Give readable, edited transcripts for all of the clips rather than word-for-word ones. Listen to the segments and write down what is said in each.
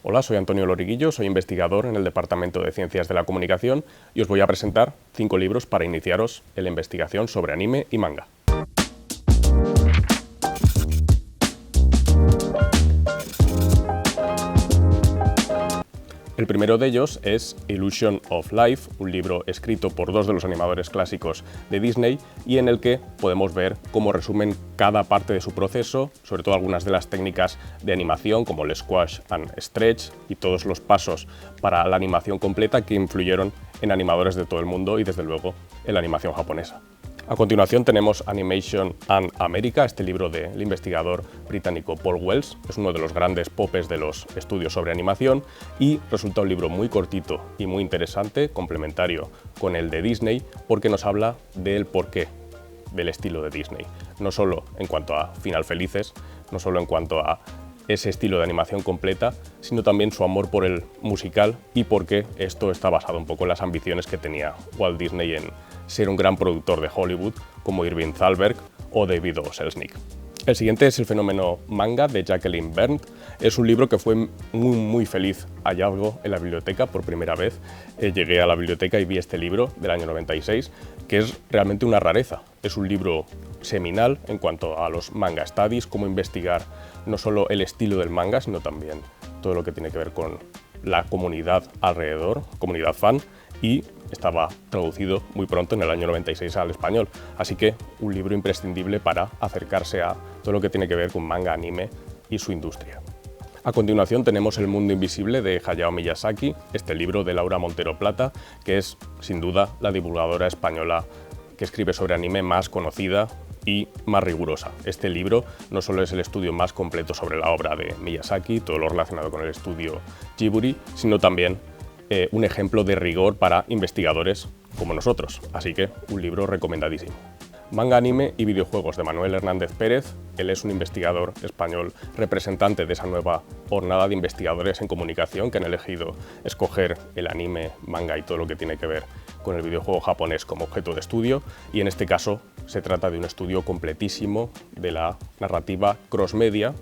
Hola, soy Antonio Loriguillo, soy investigador en el Departamento de Ciencias de la Comunicación y os voy a presentar 5 libros para iniciaros en la investigación sobre anime y manga. El primero de ellos es Illusion of Life, un libro escrito por dos de los animadores clásicos de Disney y en el que podemos ver cómo resumen cada parte de su proceso, sobre todo algunas de las técnicas de animación como el squash and stretch y todos los pasos para la animación completa que influyeron en animadores de todo el mundo y desde luego en la animación japonesa. A continuación tenemos Animation and America, este libro del investigador británico Paul Wells. Es uno de los grandes popes de los estudios sobre animación y resulta un libro muy cortito y muy interesante, complementario con el de Disney, porque nos habla del porqué del estilo de Disney. No solo en cuanto a final felices, no solo en cuanto a ese estilo de animación completa, sino también su amor por el musical y por qué esto está basado un poco en las ambiciones que tenía Walt Disney en ser un gran productor de Hollywood como Irving Thalberg o David O. Selznick. El siguiente es El fenómeno manga de Jacqueline Berndt. Es un libro que fue muy feliz hallazgo en la biblioteca por primera vez. Llegué a la biblioteca y vi este libro del año 96, que es realmente una rareza. Es un libro seminal en cuanto a los manga studies, cómo investigar no solo el estilo del manga, sino también todo lo que tiene que ver con la comunidad alrededor, comunidad fan, y estaba traducido muy pronto en el año 96 al español. Así que un libro imprescindible para acercarse a todo lo que tiene que ver con manga, anime y su industria. A continuación tenemos El mundo invisible de Hayao Miyazaki, este libro de Laura Montero Plata, que es sin duda la divulgadora española que escribe sobre anime más conocida y más rigurosa. Este libro no solo es el estudio más completo sobre la obra de Miyazaki, todo lo relacionado con el estudio Ghibli, sino también un ejemplo de rigor para investigadores como nosotros. Así que un libro recomendadísimo. Manga, anime y videojuegos de Manuel Hernández Pérez. Él es un investigador español representante de esa nueva hornada de investigadores en comunicación que han elegido escoger el anime, manga y todo lo que tiene que ver con el videojuego japonés como objeto de estudio, y en este caso se trata de un estudio completísimo de la narrativa cross-media.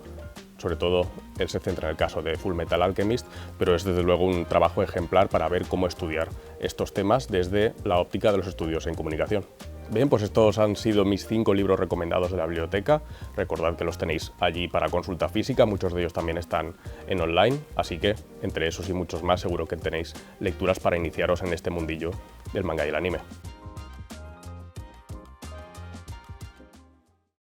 Sobre todo él se centra en el caso de Fullmetal Alchemist, pero es desde luego un trabajo ejemplar para ver cómo estudiar estos temas desde la óptica de los estudios en comunicación. Bien, pues estos han sido mis 5 libros recomendados de la biblioteca. Recordad que los tenéis allí para consulta física, muchos de ellos también están en online, así que entre esos y muchos más seguro que tenéis lecturas para iniciaros en este mundillo del manga y el anime.